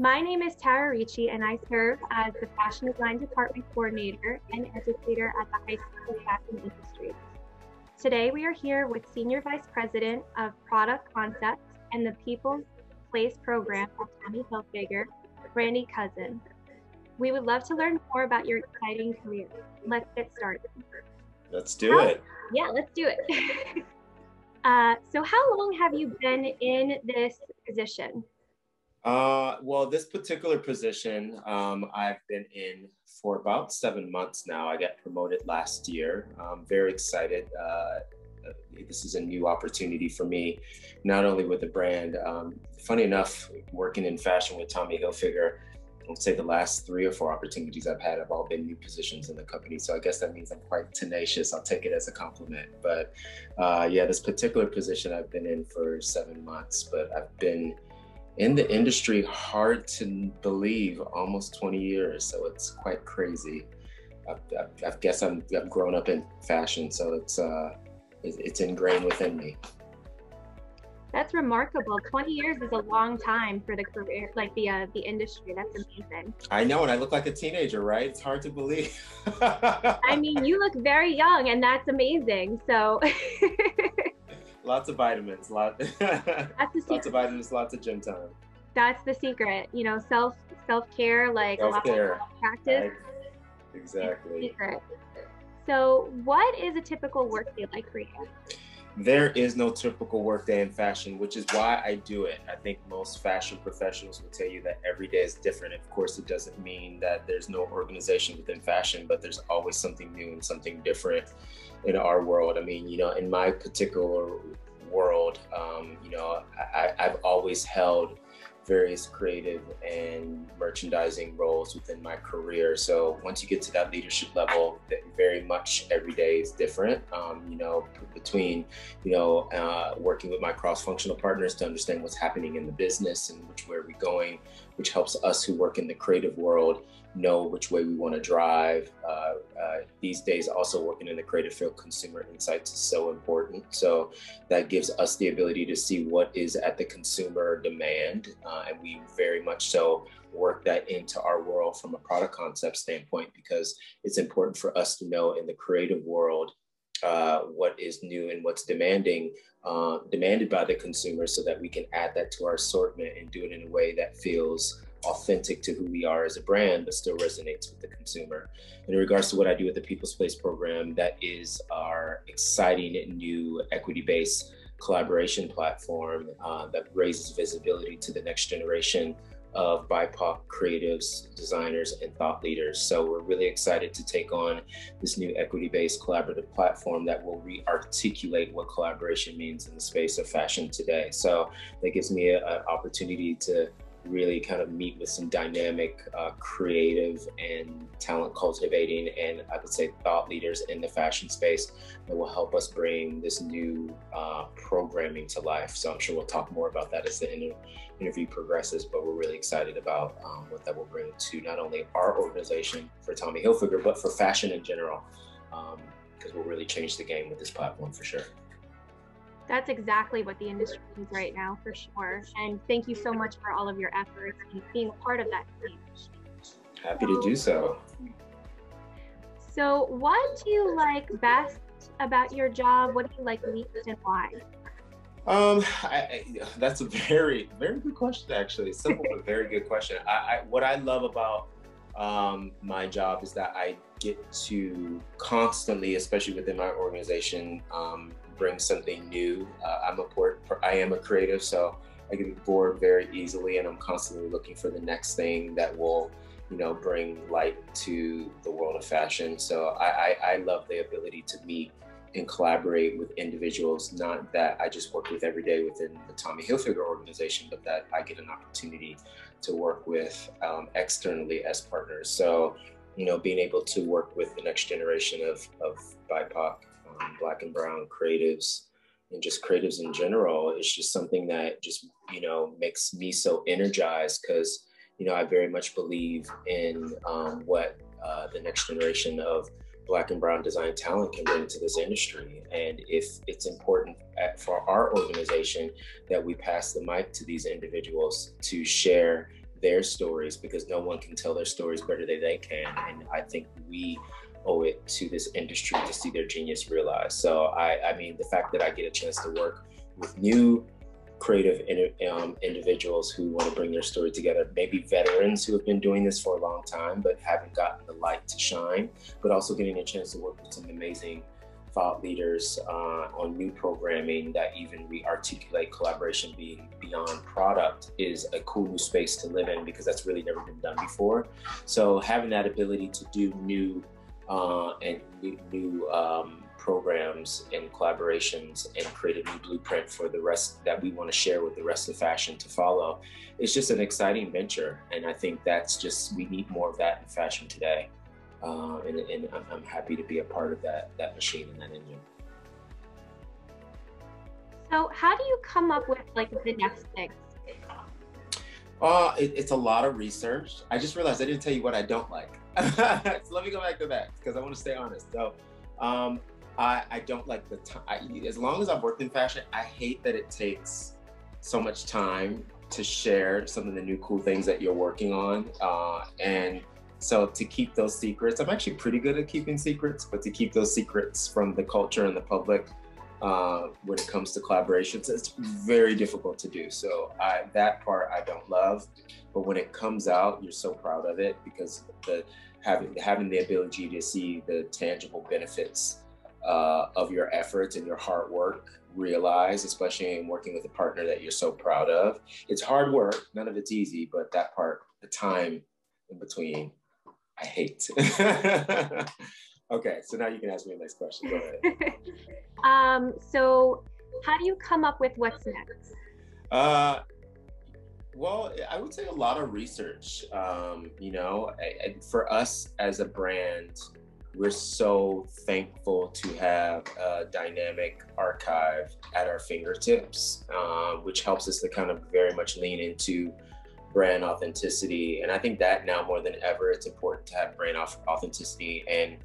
My name is Tara Ricci, and I serve as the Fashion Design Department Coordinator and Educator at the High School Fashion Industry. Today, we are here with Senior Vice President of Product Concepts and the People's Place Program at Tommy Hilfiger, Brandy Cousin. We would love to learn more about your exciting career. Let's get started. Let's do it. Yeah, let's do it. So how long have you been in this position? Well, this particular position, I've been in for about 7 months now. I got promoted last year. I'm very excited. This is a new opportunity for me, not only with the brand. Funny enough, working in fashion with Tommy Hilfiger, I'll say the last 3 or 4 opportunities I've had have all been new positions in the company. So I guess that means I'm quite tenacious. I'll take it as a compliment. But yeah, this particular position I've been in for 7 months, but I've been in the industry, hard to believe, almost 20 years. So it's quite crazy. I guess I've grown up in fashion, so it's ingrained within me. That's remarkable. 20 years is a long time for the career, like the industry. That's amazing. I know, and I look like a teenager, right? It's hard to believe. I mean, you look very young, and that's amazing. So lots of vitamins, lots of vitamins, lots of gym time. That's the secret, you know, self-care, like self-care. A lot of practice. Right. Exactly. So what is a typical workday like for you? There is no typical workday in fashion, which is why I do it. I think most fashion professionals will tell you that every day is different. Of course, it doesn't mean that there's no organization within fashion, but there's always something new and something different in our world. I mean, you know, in my particular world, you know, I've always held various creative and merchandising roles within my career. So once you get to that leadership level, very much every day is different. You know, between, you know, working with my cross-functional partners to understand what's happening in the business and which way are we going, which helps us who work in the creative world know which way we want to drive. These days, also working in the creative field, consumer insights is so important. So that gives us the ability to see what is at the consumer demand. And we very much so work that into our world from a product concept standpoint, because it's important for us to know in the creative world what is new and what's demanded by the consumer, so that we can add that to our assortment and do it in a way that feels authentic to who we are as a brand, but still resonates with the consumer. In regards to what I do with the People's Place program, that is our exciting new equity-based collaboration platform that raises visibility to the next generation of BIPOC creatives, designers, and thought leaders. So we're really excited to take on this new equity-based collaborative platform that will re-articulate what collaboration means in the space of fashion today. So that gives me an opportunity to really kind of meet with some dynamic, creative and talent cultivating, and I would say thought leaders in the fashion space that will help us bring this new programming to life. So I'm sure we'll talk more about that as the interview progresses, but we're really excited about what that will bring to not only our organization for Tommy Hilfiger, but for fashion in general, because we'll really change the game with this platform for sure. That's exactly what the industry needs right now, for sure. And thank you so much for all of your efforts and being a part of that change. Happy to do so. So what do you like best about your job? What do you like least and why? That's a very, very good question, actually. Simple, but very good question. What I love about my job is that I get to constantly, especially within my organization, bring something new. I am a creative, so I get bored very easily, and I'm constantly looking for the next thing that will, you know, bring light to the world of fashion. So I love the ability to meet and collaborate with individuals, not that I just work with every day within the Tommy Hilfiger organization, but that I get an opportunity to work with externally as partners. So, you know, being able to work with the next generation of BIPOC, Black and brown creatives, and just creatives in general, is just something that just, you know, makes me so energized, because, you know, I very much believe in what the next generation of Black and brown design talent can bring to this industry. And if it's important for our organization that we pass the mic to these individuals to share their stories, because no one can tell their stories better than they can. And I think we owe it to this industry to see their genius realized. So I mean, the fact that I get a chance to work with new creative individuals who want to bring their story together, maybe veterans who have been doing this for a long time but haven't gotten the light to shine, but also getting a chance to work with some amazing thought leaders on new programming that even re-articulate collaboration being beyond product is a cool new space to live in, because that's really never been done before. So having that ability to do new programs and collaborations and create a new blueprint for the rest that we want to share with the rest of fashion to follow, it's just an exciting venture. And I think that's just, we need more of that in fashion today. And I'm happy to be a part of that machine and that engine. So how do you come up with like the next thing? It's a lot of research. I just realized I didn't tell you what I don't like. So let me go back to that, because I want to stay honest. So I don't like the time. As long as I've worked in fashion, I hate that it takes so much time to share some of the new cool things that you're working on. And so to keep those secrets, I'm actually pretty good at keeping secrets, but to keep those secrets from the culture and the public when it comes to collaborations, it's very difficult to do. So that part I don't love, but when it comes out, you're so proud of it, because having the ability to see the tangible benefits of your efforts and your hard work realized, especially in working with a partner that you're so proud of. It's hard work, none of it's easy, but that part, the time in between, I hate. Okay, so now you can ask me the next question. Go ahead. So how do you come up with what's next? Well, I would say a lot of research. You know, for us as a brand, we're so thankful to have a dynamic archive at our fingertips, which helps us to kind of very much lean into brand authenticity. And I think that now more than ever, it's important to have brand authenticity and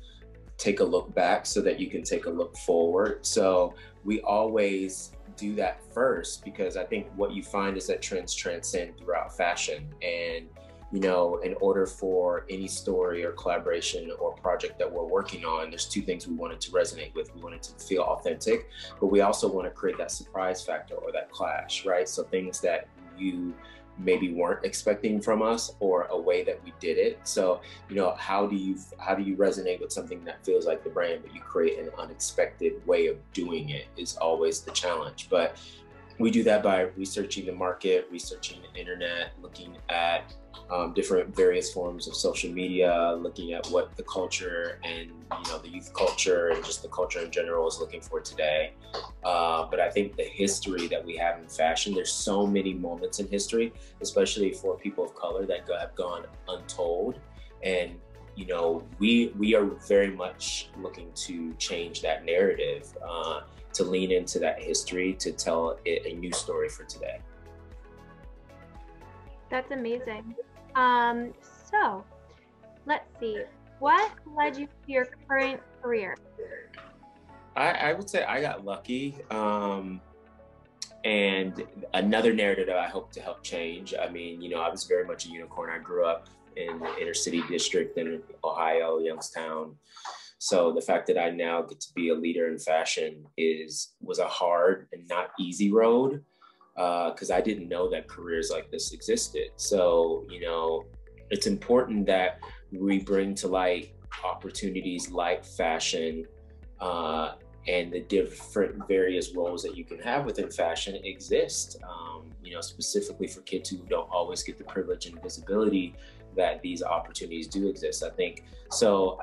take a look back so that you can take a look forward. So we always do that first, because I think what you find is that trends transcend throughout fashion. And, you know, in order for any story or collaboration or project that we're working on, there's two things we wanted to resonate with. We wanted to feel authentic, but we also want to create that surprise factor or that clash, right? So things that you maybe weren't expecting from us, or a way that we did it. So, you know, how do you resonate with something that feels like the brand, but you create an unexpected way of doing it is always the challenge. But we do that by researching the market, researching the internet, looking at different various forms of social media, looking at what the culture and, you know, the youth culture and just the culture in general is looking for today. But I think the history that we have in fashion, there's so many moments in history, especially for people of color, that have gone untold. And, you know, we are very much looking to change that narrative, to lean into that history, to tell a new story for today. That's amazing. So let's see, what led you to your current career? I would say I got lucky. And another narrative that I hope to help change. I mean, you know, I was very much a unicorn. I grew up in the inner city district in Ohio, Youngstown. So the fact that I now get to be a leader in fashion was a hard and not easy road, because I didn't know that careers like this existed. So, you know, it's important that we bring to light opportunities like fashion, and the different various roles that you can have within fashion exist, you know, specifically for kids who don't always get the privilege and visibility that these opportunities do exist. I think so.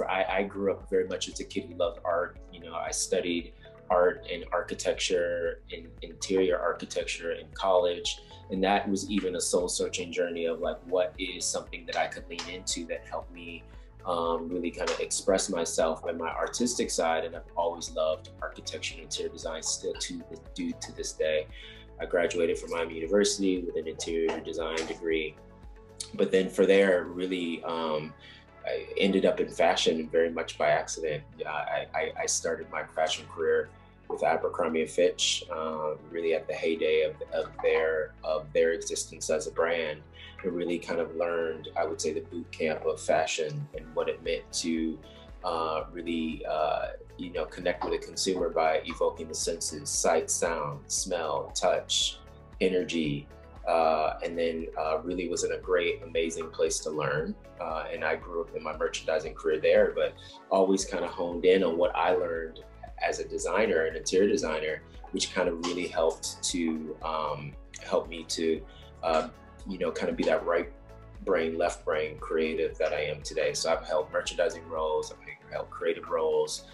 I grew up very much as a kid who loved art. You know, I studied art and architecture and interior architecture in college, and that was even a soul searching journey of like, what is something that I could lean into that helped me really kind of express myself and my artistic side. And I've always loved architecture and interior design still to this day. I graduated from Miami University with an interior design degree. But then for there, really, I ended up in fashion very much by accident. I started my fashion career with Abercrombie and Fitch, really at the heyday of their existence as a brand, and really kind of learned, I would say, the boot camp of fashion and what it meant to really connect with the consumer by evoking the senses: sight, sound, smell, touch, energy. And then really was in a great, amazing place to learn. And I grew up in my merchandising career there, but always kind of honed in on what I learned as a designer, an interior designer, which kind of really helped to help me to, kind of be that right brain, left brain creative that I am today. So I've held merchandising roles, I've held creative roles.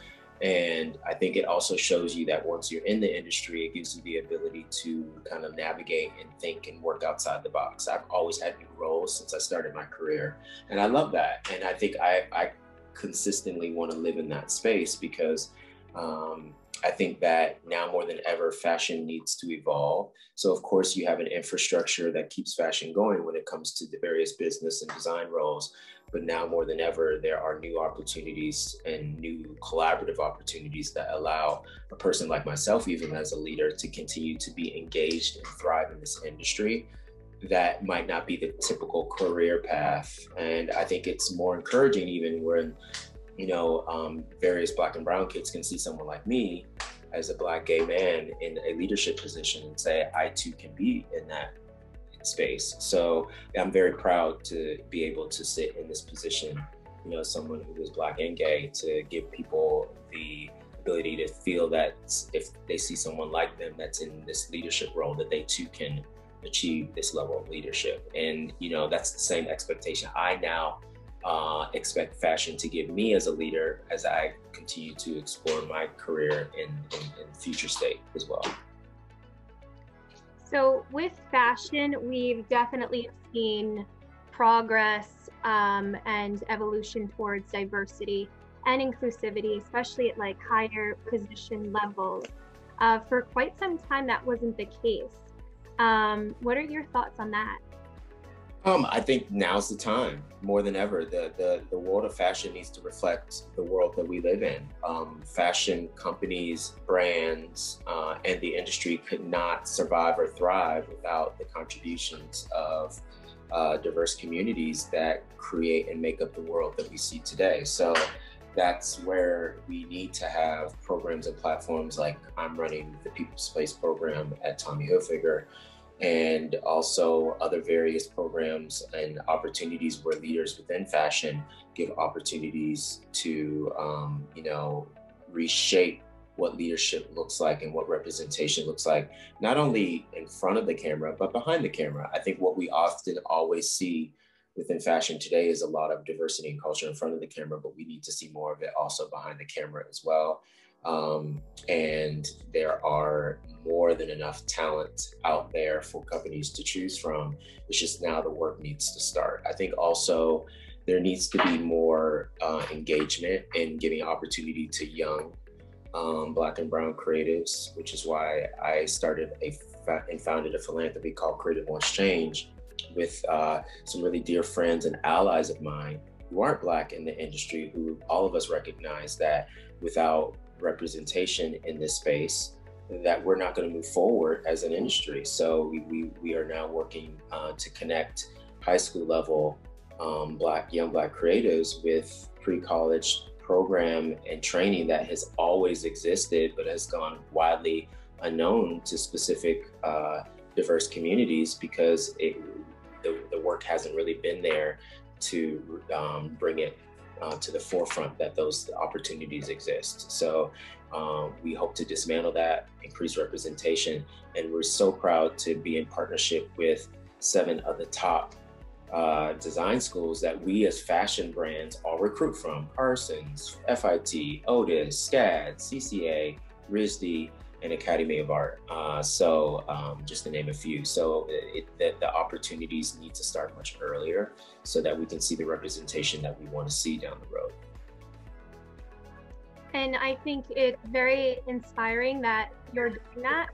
And I think it also shows you that once you're in the industry, it gives you the ability to kind of navigate and think and work outside the box. I've always had new roles since I started my career, and I love that. And I think I consistently want to live in that space because I think that now more than ever, fashion needs to evolve. So of course you have an infrastructure that keeps fashion going when it comes to the various business and design roles. But now more than ever, there are new opportunities and new collaborative opportunities that allow a person like myself, even as a leader, to continue to be engaged and thrive in this industry that might not be the typical career path. And I think it's more encouraging even when, various Black and brown kids can see someone like me as a Black gay man in a leadership position and say, I too can be in that space. So I'm very proud to be able to sit in this position, as someone who is Black and gay, to give people the ability to feel that if they see someone like them that's in this leadership role, that they too can achieve this level of leadership. And, that's the same expectation I now expect fashion to give me as a leader as I continue to explore my career in future state as well. So with fashion, we've definitely seen progress and evolution towards diversity and inclusivity, especially at like higher position levels. For quite some time, that wasn't the case. What are your thoughts on that? I think now's the time more than ever. The world of fashion needs to reflect the world that we live in. Fashion companies, brands, and the industry could not survive or thrive without the contributions of diverse communities that create and make up the world that we see today. So that's where we need to have programs and platforms like I'm running the People's Place program at Tommy Hilfiger, and also other various programs and opportunities where leaders within fashion give opportunities to, reshape what leadership looks like and what representation looks like, not only in front of the camera, but behind the camera. I think what we often always see within fashion today is a lot of diversity and culture in front of the camera, but we need to see more of it also behind the camera as well. And there are more than enough talent out there for companies to choose from. It's just now the work needs to start. I think also there needs to be more engagement in giving opportunity to young Black and brown creatives, which is why I started and founded a philanthropy called Creative Wants Change with some really dear friends and allies of mine who aren't Black in the industry, who all of us recognize that without representation in this space, that we're not going to move forward as an industry. So we are now working to connect high school level young Black creatives with pre-college program and training that has always existed, but has gone widely unknown to specific diverse communities because the work hasn't really been there to bring it to the forefront that those opportunities exist. So we hope to dismantle that, increase representation, and we're so proud to be in partnership with 7 of the top design schools that we as fashion brands all recruit from: Parsons, FIT, Otis, SCAD, CCA, RISD, and Academy of Art. Just to name a few. So the opportunities need to start much earlier so that we can see the representation that we want to see down the road. And I think it's very inspiring that you're doing that,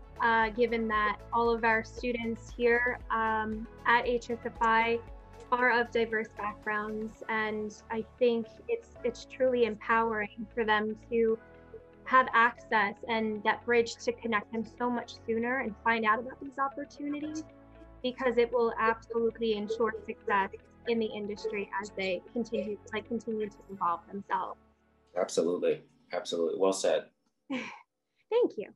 given that all of our students here at HSFI are of diverse backgrounds. And I think it's truly empowering for them to have access and that bridge to connect them so much sooner and find out about these opportunities, because it will absolutely ensure success in the industry as they continue to evolve themselves. Absolutely. Absolutely. Well said. Thank you.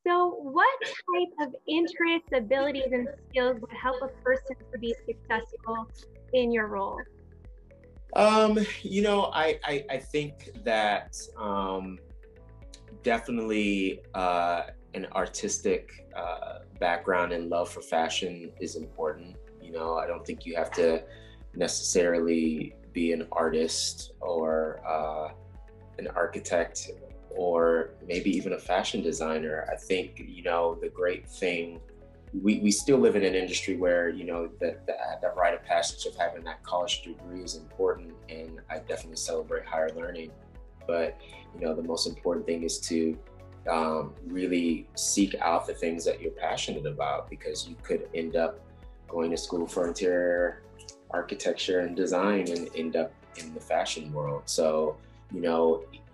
So what type of interests, abilities, and skills would help a person to be successful in your role? I think that definitely an artistic background and love for fashion is important. I don't think you have to necessarily be an artist or an architect or maybe even a fashion designer. I think, the great thing, we still live in an industry where, that rite of passage of having that college degree is important, and I definitely celebrate higher learning. But, the most important thing is to really seek out the things that you're passionate about, because you could end up going to school for interior architecture and design and end up in the fashion world. So,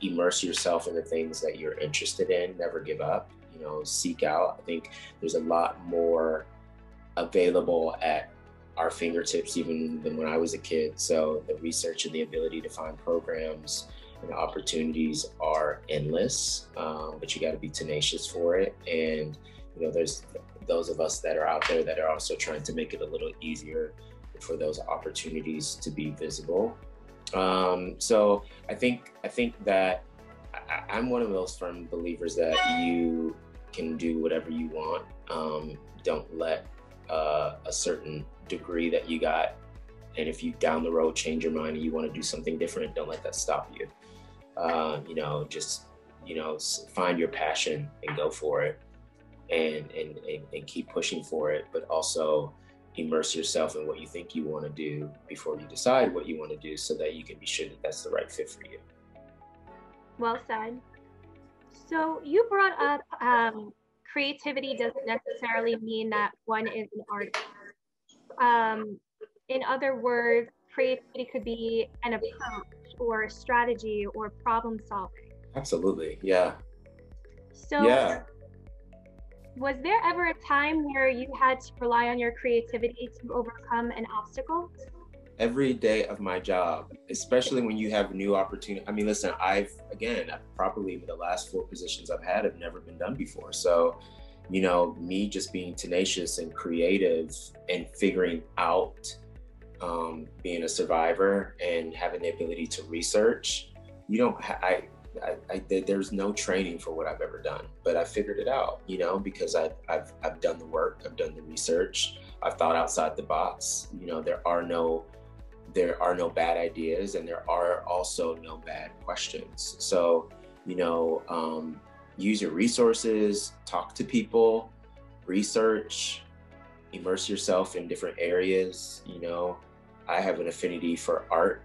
immerse yourself in the things that you're interested in, never give up, seek out. I think there's a lot more available at our fingertips even than when I was a kid. So the research and the ability to find programs and opportunities are endless, but you got to be tenacious for it. And, there's those of us that are out there that are also trying to make it a little easier for those opportunities to be visible. So I think that I'm one of those firm believers that you can do whatever you want. Don't let a certain degree that you got, and if you down the road change your mind and you want to do something different, don't let that stop you. Just find your passion and go for it, and keep pushing for it, but also immerse yourself in what you think you want to do before you decide what you want to do, so that you can be sure that that's the right fit for you. Well said. So you brought up creativity doesn't necessarily mean that one is an artist. In other words, creativity could be an approach or a strategy or problem solving. Absolutely, yeah. So yeah. Was there ever a time where you had to rely on your creativity to overcome an obstacle? Every day of my job, especially when you have new opportunity. I mean, listen, probably the last 4 positions I've had have never been done before. So, me just being tenacious and creative and figuring out, being a survivor and having the ability to research, there's no training for what I've ever done, but I figured it out, because I've done the work, I've done the research, I've thought outside the box. There are no bad ideas, and there are also no bad questions. So, use your resources, talk to people, research, immerse yourself in different areas. I have an affinity for art,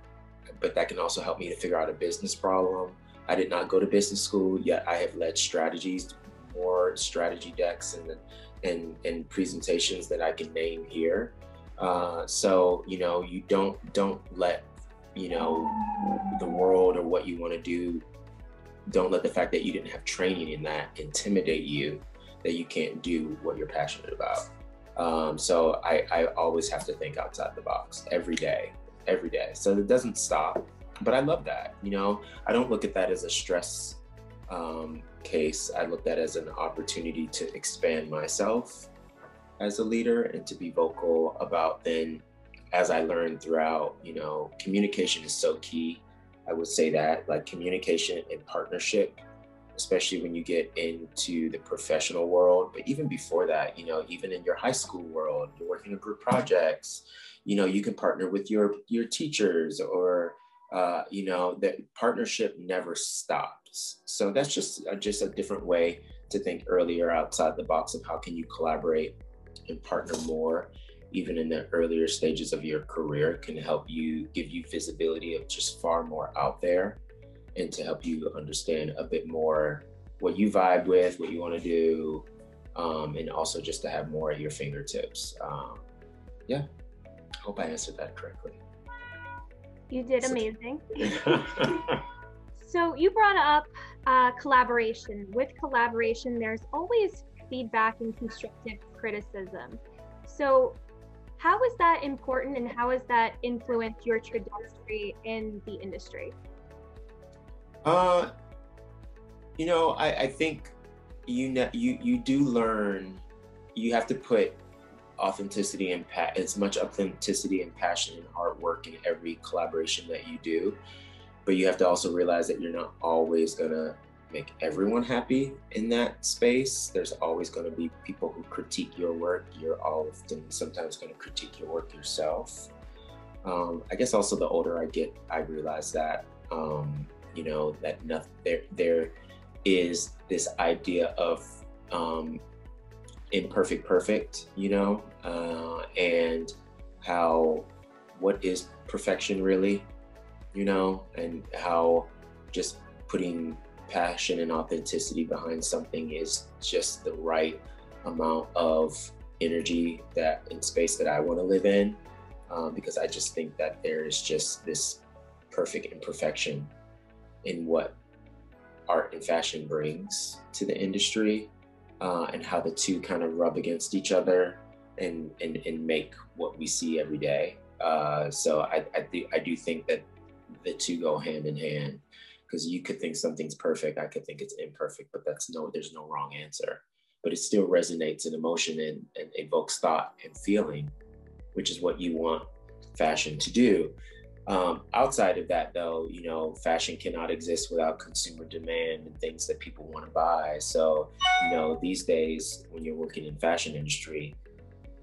but that can also help me to figure out a business problem. I did not go to business school, yet I have led more strategy decks and presentations that I can name here. So, you don't let, the world or what you want to do, don't let the fact that you didn't have training in that intimidate you, that you can't do what you're passionate about. So I always have to think outside the box every day. So it doesn't stop, but I love that. I don't look at that as a stress case. I look at that as an opportunity to expand myself as a leader and to be vocal about then, as I learned throughout, communication is so key. I would say that, like, communication and partnership, especially when you get into the professional world, but even before that, even in your high school world, you're working on group projects, you can partner with your teachers, or that partnership never stops. So that's just a different way to think earlier outside the box of how can you collaborate and partner more, even in the earlier stages of your career, can help you, give you visibility of just far more out there, and to help you understand a bit more what you vibe with, what you want to do, and also just to have more at your fingertips. Yeah, I hope I answered that correctly. You did amazing. So you brought up collaboration. With collaboration, there's always feedback and constructive criticism. So how is that important, and how has that influenced your trajectory in the industry? Uh, I think you do learn. You have to put authenticity and as much authenticity and passion and hard work in every collaboration that you do. But you have to also realize that you're not always gonna make everyone happy in that space. There's always gonna be people who critique your work. You're often sometimes gonna critique your work yourself. I guess also the older I get, I realize that that nothing there is this idea of imperfect perfect, and what is perfection really, and how just putting passion and authenticity behind something is just the right amount of energy that in space that I want to live in, because I just think that there is just this perfect imperfection in what art and fashion brings to the industry, and how the two kind of rub against each other and make what we see every day. So I do think that the two go hand in hand, because you could think something's perfect, I could think it's imperfect, but there's no wrong answer. But it still resonates in emotion and evokes thought and feeling, which is what you want fashion to do. Outside of that, though, fashion cannot exist without consumer demand and things that people want to buy. So, these days, when you're working in fashion industry,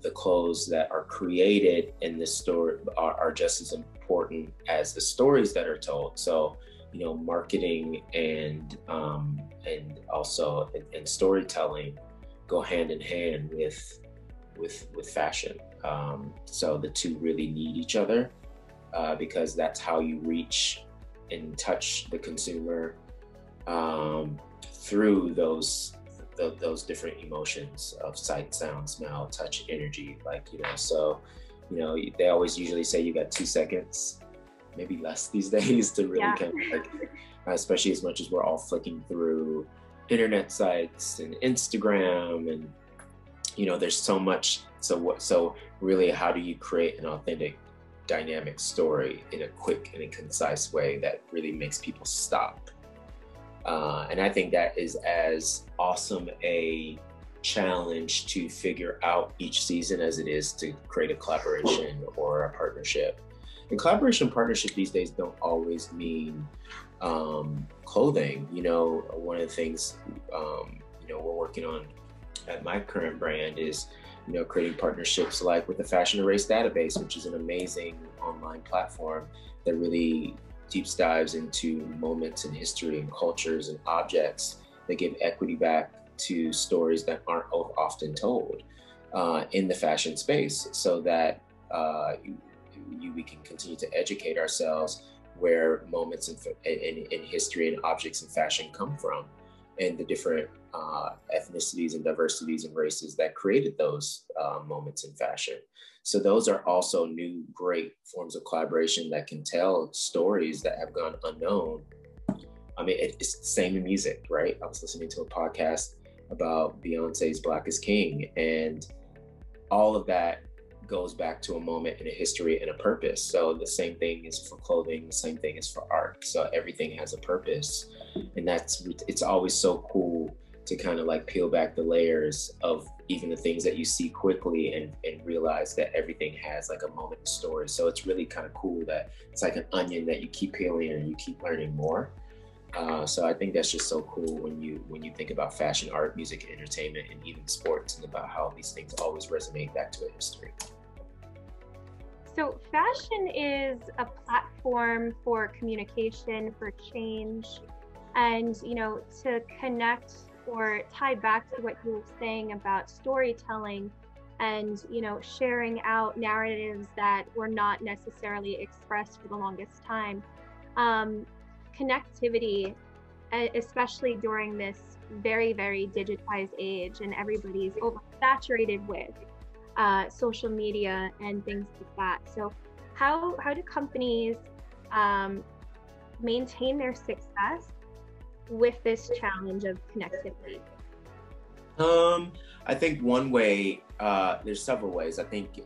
the clothes that are created in the store are just as important as the stories that are told. So, marketing and also storytelling go hand in hand with fashion. So the two really need each other, because that's how you reach and touch the consumer through those different emotions of sight, sound, smell, touch, energy. They always usually say you got 2 seconds, maybe less these days, to really kind of especially as much as we're all flicking through internet sites and Instagram, and there's so much. So really, how do you create an authentic, dynamic story in a quick and a concise way that really makes people stop? And I think that is as awesome a challenge to figure out each season as it is to create a collaboration or a partnership. And collaboration and partnership these days don't always mean clothing. One of the things we're working on at my current brand is creating partnerships like with the Fashion Erase database, which is an amazing online platform that really deep dives into moments in history and cultures and objects that give equity back to stories that aren't often told in the fashion space, so that we can continue to educate ourselves where moments in history and objects in fashion come from, and the different ethnicities and diversities and races that created those moments in fashion. So those are also new great forms of collaboration that can tell stories that have gone unknown. I mean, it's the same in music, right? I was listening to a podcast about Beyonce's Black is King, and all of that goes back to a moment in a history and a purpose. So the same thing is for clothing, the same thing is for art. So everything has a purpose, and it's always so cool to kind of like peel back the layers of even the things that you see quickly and realize that everything has like a moment in story. So it's really kind of cool that it's like an onion that you keep peeling and you keep learning more. So I think that's just so cool when you think about fashion, art, music, and entertainment, and even sports, and about how these things always resonate back to a history. So fashion is a platform for communication, for change, and to connect or tie back to what you were saying about storytelling and sharing out narratives that were not necessarily expressed for the longest time. Connectivity, especially during this very, very digitized age, and everybody's oversaturated with social media and things like that. So how do companies maintain their success with this challenge of connectivity? I think one way, there's several ways. I think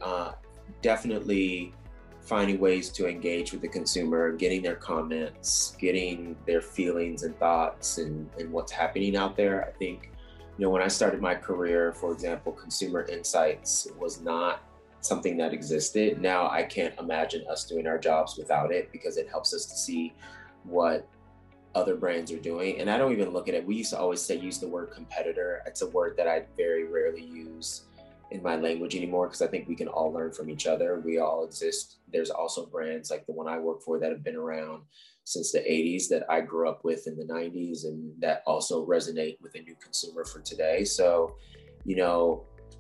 definitely finding ways to engage with the consumer, getting their comments, getting their feelings and thoughts and what's happening out there. I think, when I started my career, for example, consumer insights was not something that existed. Now I can't imagine us doing our jobs without it, because it helps us to see what other brands are doing. And I don't even look at it. We used to always say, use the word competitor. It's a word that I very rarely use in my language anymore, because I think we can all learn from each other. We all exist. There's also brands like the one I work for that have been around since the 80s that I grew up with in the 90s, and that also resonate with a new consumer for today. So,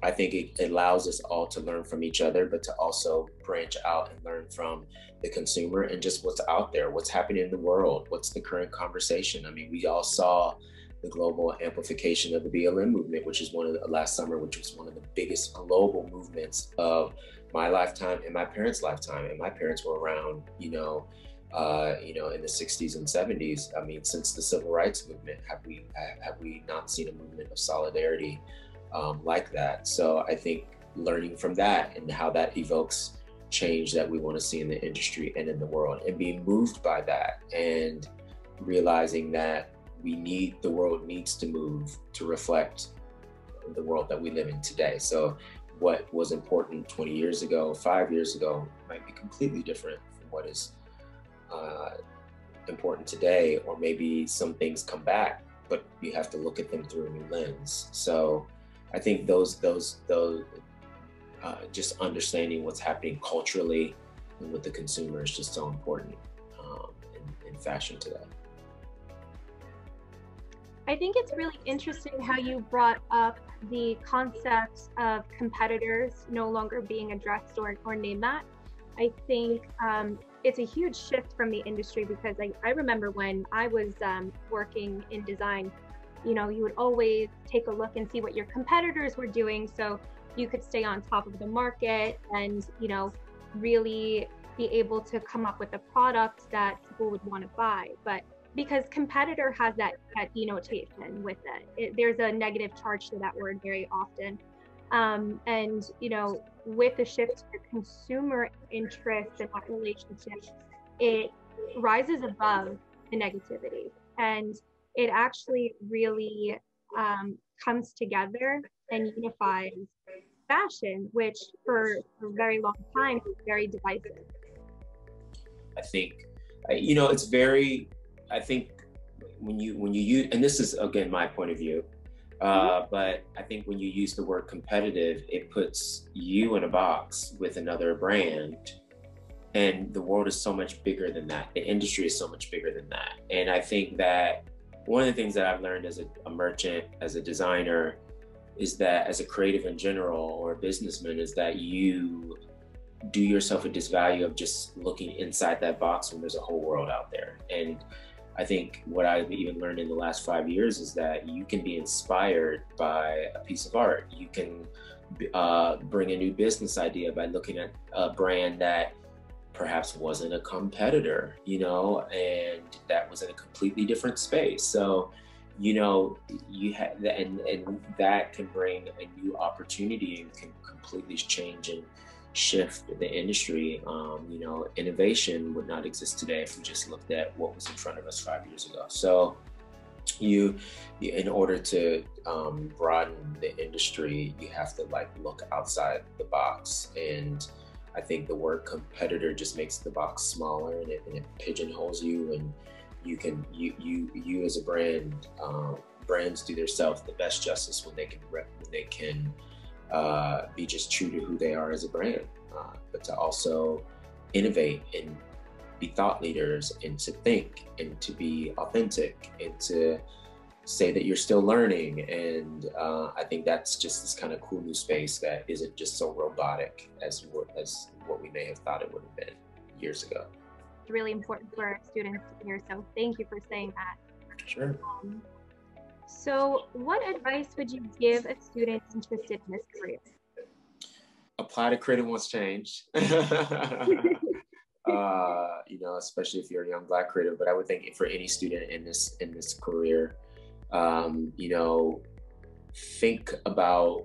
I think it allows us all to learn from each other, but to also branch out and learn from the consumer and just what's out there, what's happening in the world, what's the current conversation. I mean, we all saw the global amplification of the BLM movement, which is last summer, which was one of the biggest global movements of my lifetime and my parents' lifetime. And my parents were around, in the 60s and 70s. I mean, since the civil rights movement, have we not seen a movement of solidarity like that? So I think learning from that and how that evokes change that we want to see in the industry and in the world, and being moved by that, and realizing that the world needs to move to reflect the world that we live in today. So what was important 20 years ago, 5 years ago, might be completely different from what is important today, or maybe some things come back, but you have to look at them through a new lens. So I think those just understanding what's happening culturally and with the consumer is just so important in fashion today. I think it's really interesting how you brought up the concept of competitors no longer being addressed or named that. I think it's a huge shift from the industry, because I remember when I was working in design, you would always take a look and see what your competitors were doing, so you could stay on top of the market and, really be able to come up with a product that people would want to buy. But because competitor has that denotation with it, there's a negative charge to that word very often. And, with the shift to consumer interest and that relationship, it rises above the negativity, and it actually really comes together and unifies fashion, which for a very long time was very divisive. I think, it's very, I think when you use, and this is again my point of view, but I think when you use the word competitive, it puts you in a box with another brand, and the world is so much bigger than that. The industry is so much bigger than that. And I think that one of the things that I've learned as a merchant, as a designer, is that as a creative in general, or a businessman, is that you do yourself a disvalue of just looking inside that box when there's a whole world out there. And I think what I've even learned in the last 5 years is that you can be inspired by a piece of art. You can bring a new business idea by looking at a brand that perhaps wasn't a competitor, and that was in a completely different space. So, you have that, and that can bring a new opportunity and can completely change and shift the industry. Innovation would not exist today if we just looked at what was in front of us 5 years ago. So you in order to broaden the industry, you have to look outside the box. And I think the word competitor just makes the box smaller, and it pigeonholes you, and you as a brand, brands do themselves the best justice when they can be just true to who they are as a brand, but to also innovate and be thought leaders, and to think and to be authentic and to say that you're still learning. And I think that's just this kind of cool new space that isn't just so robotic as what we may have thought it would have been years ago. It's really important for our students to hear, so thank you for saying that. Sure. So what advice would you give a student interested in this career? Apply to creative wants change. You know, especially if you're a young Black creative. But I would think for any student in this career, you know, think about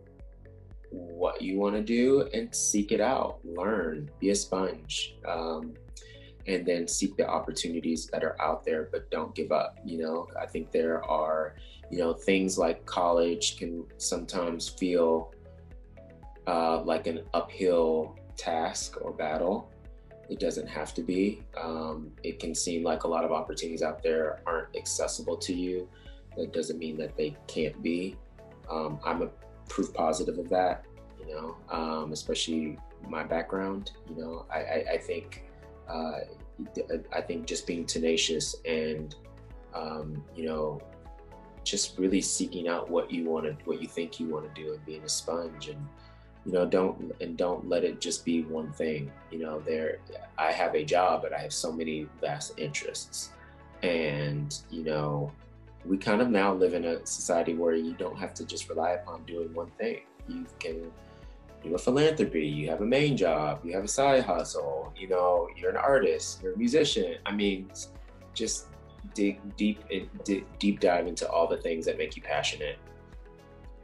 what you want to do and seek it out, learn, be a sponge, and then seek the opportunities that are out there, but don't give up. You know, I think there are, you know, things like college can sometimes feel like an uphill task or battle. It doesn't have to be. It can seem like a lot of opportunities out there aren't accessible to you. That doesn't mean that they can't be. I'm a proof positive of that, you know, especially my background. You know, I think just being tenacious and, you know, just really seeking out what you think you want to do, and being a sponge, and, you know, don't let it just be one thing. You know, I have a job, but I have so many vast interests, and, you know, we kind of now live in a society where you don't have to just rely upon doing one thing. You can do a philanthropy, you have a main job, you have a side hustle, you know, you're an artist, you're a musician. I mean, just deep dive into all the things that make you passionate.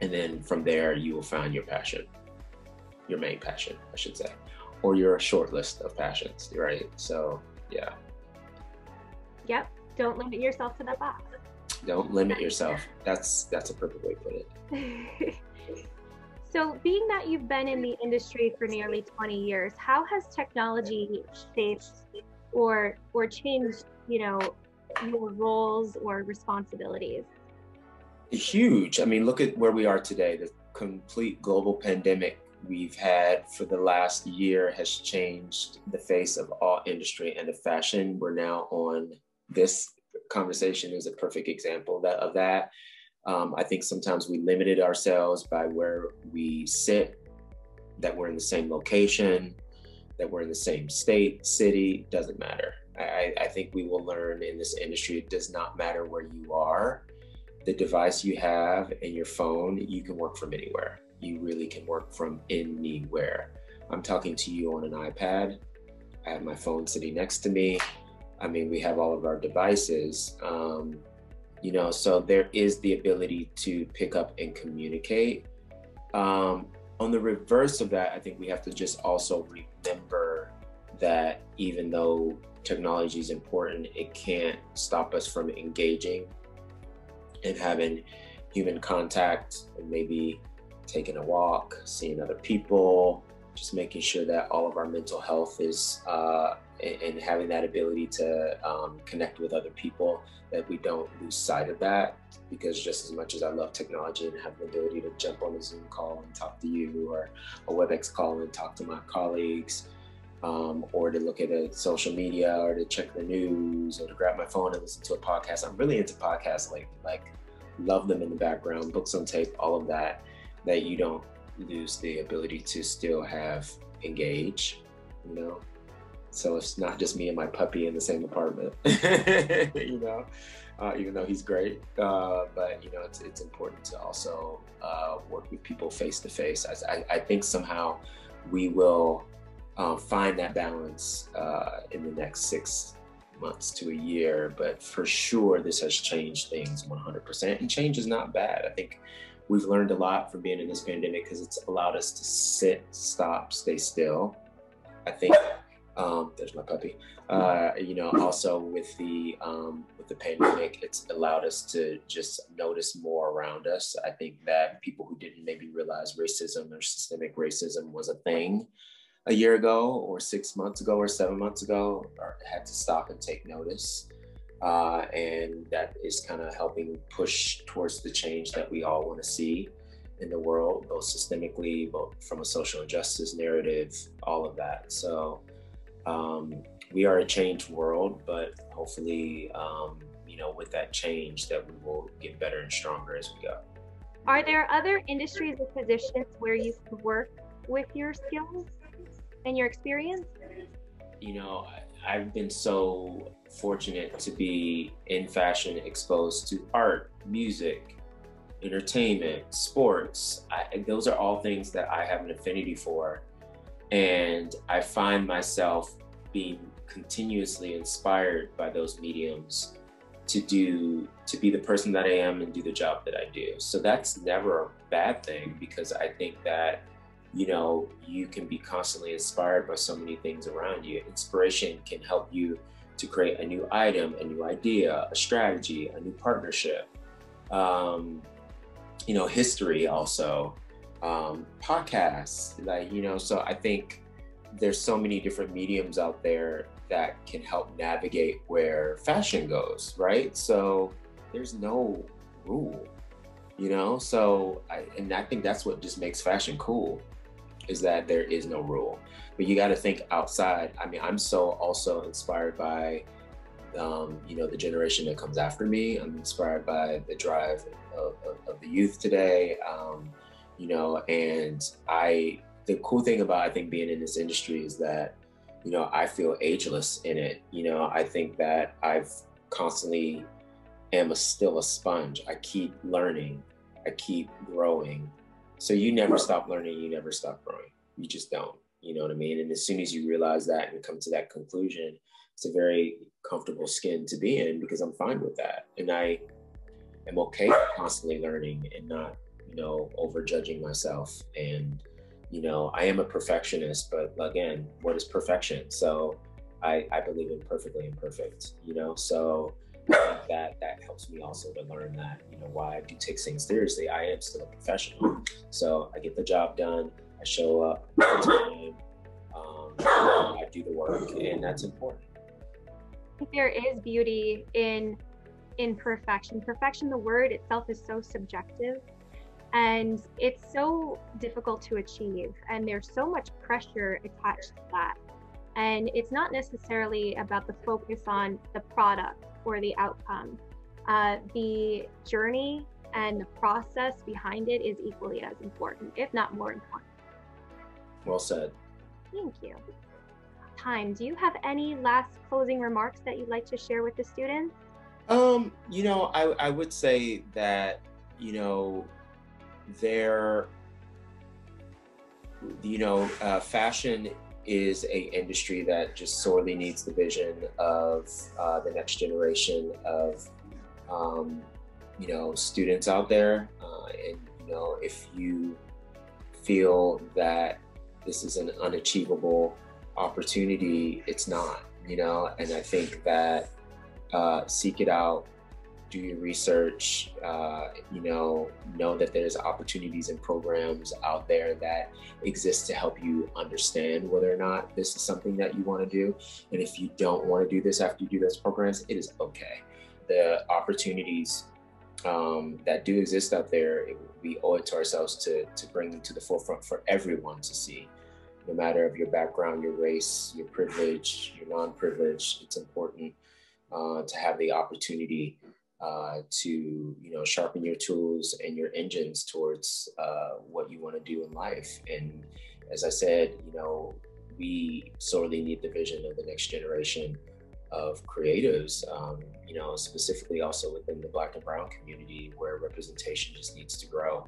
And then from there, you will find your passion, your main passion, I should say, or your short list of passions, right? So, yeah. Yep. Don't limit yourself to that box. Don't limit yourself. That's a perfect way to put it. So, being that you've been in the industry for nearly 20 years, how has technology shaped or changed, you know, your roles or responsibilities? Huge. I mean, look at where we are today. The complete global pandemic we've had for the last year has changed the face of all industry and of fashion. We're now on this conversation is a perfect example of that. I think sometimes we limited ourselves by where we sit, that we're in the same location, that we're in the same state, city, doesn't matter. I think we will learn in this industry, it does not matter where you are. The device you have and your phone, you can work from anywhere. You really can work from anywhere. I'm talking to you on an iPad. I have my phone sitting next to me. I mean, we have all of our devices, you know, so there is the ability to pick up and communicate. On the reverse of that, I think we have to just also remember that even though technology is important, it can't stop us from engaging and having human contact, and maybe taking a walk, seeing other people, just making sure that all of our mental health is, and having that ability to connect with other people, that we don't lose sight of that. Because just as much as I love technology and have the ability to jump on a Zoom call and talk to you, or a WebEx call and talk to my colleagues, or to look at a social media, or to check the news, or to grab my phone and listen to a podcast. I'm really into podcasts, like love them in the background, books on tape, all of that, that you don't lose the ability to still engage, you know? So it's not just me and my puppy in the same apartment, you know, even though he's great. But, you know, it's important to also work with people face to face. I think somehow we will find that balance in the next 6 months to a year. But for sure, this has changed things 100%. And change is not bad. I think we've learned a lot from being in this pandemic, because it's allowed us to sit, stop, stay still. I think there's my puppy. You know, also with the pandemic, it's allowed us to just notice more around us. I think that people who didn't maybe realize racism or systemic racism was a thing a year ago, or 6 months ago, or 7 months ago, had to stop and take notice. And that is kind of helping push towards the change that we all want to see in the world, both systemically, both from a social justice narrative, all of that. So we are a changed world, but hopefully, you know, with that change, that we will get better and stronger as we go. Are there other industries or positions where you can work with your skills and your experience? You know, I've been so fortunate to be in fashion, exposed to art, music, entertainment, sports. Those are all things that I have an affinity for. And I find myself being continuously inspired by those mediums to be the person that I am and do the job that I do. So that's never a bad thing, because I think that, you know, you can be constantly inspired by so many things around you. Inspiration can help you to create a new item, a new idea, a strategy, a new partnership, you know, history also, podcasts, like, you know, so I think there's so many different mediums out there that can help navigate where fashion goes, right? So there's no rule, you know? So I think that's what just makes fashion cool, is that there is no rule. But you got to think outside. I mean, I'm so also inspired by, you know, the generation that comes after me. I'm inspired by the drive of the youth today, you know, and the cool thing about, I think, being in this industry is that, you know, I feel ageless in it. You know, I think that I've constantly am still a sponge. I keep learning, I keep growing. So you never stop learning, you never stop growing. You just don't, you know what I mean? And as soon as you realize that and come to that conclusion, it's a very comfortable skin to be in, because I'm fine with that. And I am okay constantly learning and not, you know, over judging myself. And, you know, I am a perfectionist, but again, what is perfection? So I believe in perfectly imperfect, you know? So I think that helps me also to learn that, you know, why I do take things seriously. I am still a professional. So I get the job done, I show up on time, I do the work, and that's important. I think there is beauty in imperfection. Perfection, the word itself, is so subjective. And it's so difficult to achieve, and there's so much pressure attached to that. And it's not necessarily about the focus on the product or the outcome. The journey and the process behind it is equally as important, if not more important. Well said. Thank you. Do you have any last closing remarks that you'd like to share with the students? You know, I would say that, you know, fashion is a industry that just sorely needs the vision of the next generation of, you know, students out there. And, you know, if you feel that this is an unachievable opportunity, it's not, you know, and I think that seek it out, do your research, you know that there's opportunities and programs out there that exist to help you understand whether or not this is something that you want to do. And if you don't want to do this after you do those programs, it is okay. The opportunities that do exist out there, we owe it to ourselves to bring them to the forefront for everyone to see. No matter of your background, your race, your privilege, your non-privilege, it's important to have the opportunity to, you know, sharpen your tools and your engines towards what you want to do in life. And as I said, you know, we sorely need the vision of the next generation of creatives, you know, specifically also within the Black and Brown community, where representation just needs to grow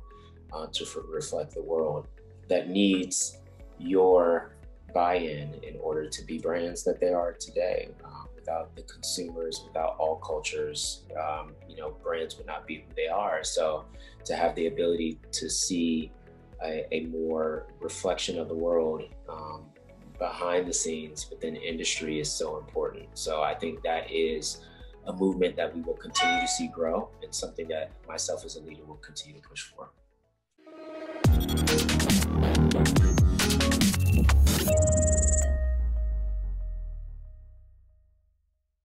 to reflect the world that needs your buy-in in order to be brands that they are today. Without the consumers, without all cultures, you know, brands would not be who they are. So to have the ability to see a more reflection of the world behind the scenes within the industry is so important. So I think that is a movement that we will continue to see grow, and something that myself as a leader will continue to push for.